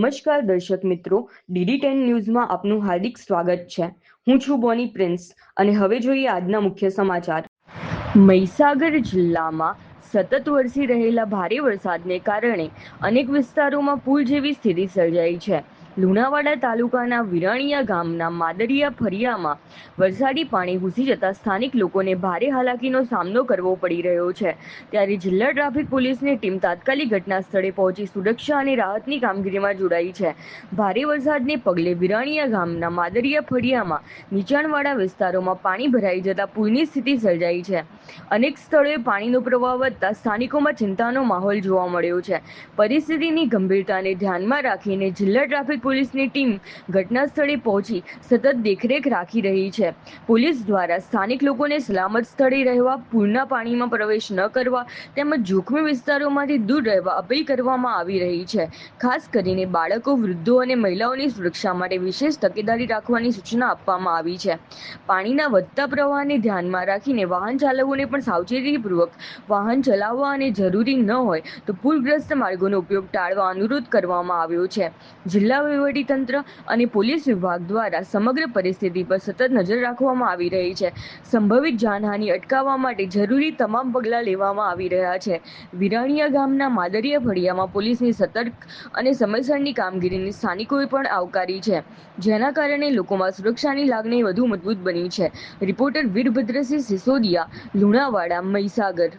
નમસ્કાર દર્શક મિત્રો, DD10 ન્યૂઝમાં આપનું હાર્દિક સ્વાગત છે। હું છું બોની પ્રિન્સ અને હવે જોઈએ આજના મુખ્ય સમાચાર। મહીસાગર જિલ્લામાં સતત વરસી રહેલા ભારે વરસાદને કારણે અનેક વિસ્તારોમાં પૂર જેવી સ્થિતિ સર્જાઈ છે। લુણાવાડા તાલુકાના વિરાણીયા ગામના માદરિયા ફળિયામાં વરસાદી પાણી ઘૂસી જતા સ્થાનિક લોકોને ભારે હાલાકીનો સામનો કરવો પડી રહ્યો છે। ત્યારે જિલ્લા ટ્રાફિક પોલીસની ટીમ તાત્કાલિક ઘટના સ્થળે પહોંચી સુરક્ષા અને રાહતની કામગીરીમાં જોડાઈ છે। ભારે વરસાદને પગલે વિરાણીયા ગામના માદરિયા ફળિયામાં નીચાણવાળા વિસ્તારોમાં પાણી ભરાઈ જતા પૂરની સ્થિતિ સર્જાઈ છે। અનેક સ્થળોએ પાણીનો પ્રવાહ વધતા સ્થાનિકોમાં ચિંતાનો માહોલ જોવા મળ્યો છે। પરિસ્થિતિની ગંભીરતાને ધ્યાનમાં રાખીને જિલ્લા ટ્રાફિક પોલીસની ટીમ ઘટના સ્થળે પહોંચી સતત દેખરેખ રાખી રહી છે। પોલીસ દ્વારા સ્થાનિક લોકોને સલામત સ્થળે રહેવા, પૂરના પાણીમાં પ્રવેશ ન કરવા તેમજ જોખમી વિસ્તારોમાંથી દૂર રહેવા અપીલ કરવામાં આવી રહી છે। ખાસ કરીને બાળકો, વૃદ્ધો અને મહિલાઓની સુરક્ષા માટે વિશેષ તકેદારી રાખવાની સૂચના આપવામાં આવી છે। પાણીના વધતા પ્રવાહને ધ્યાનમાં રાખીને વાહન ચાલકોને પણ સાવચેતીપૂર્વક વાહન ચલાવવા અને જરૂરી ન હોય તો પૂરગ્રસ્ત માર્ગોનો ઉપયોગ ટાળવા અનુરોધ કરવામાં આવ્યો છે। જિલ્લા વહીવટીતંત્ર અને પોલીસ વિભાગ દ્વારા સમગ્ર પરિસ્થિતિ પર સતત નજર રાખવામાં આવી રહી છે। સંભવિત જાનહાનિ અટકાવવા માટે જરૂરી તમામ પગલાં લેવામાં આવી રહ્યા છે। વિરાણીયા ગામના માદરિયા ફળિયામાં પોલીસની સતર્ક અને સમયસરની કામગીરીને સ્થાનિકોએ પણ આવકારી છે, જેના કારણે લોકોમાં સુરક્ષાની લાગણી વધુ મજબૂત બની છે। રિપોર્ટર વીરભદ્રસિંહ સિસોદિયા, લુણાવાડા, મહીસાગર।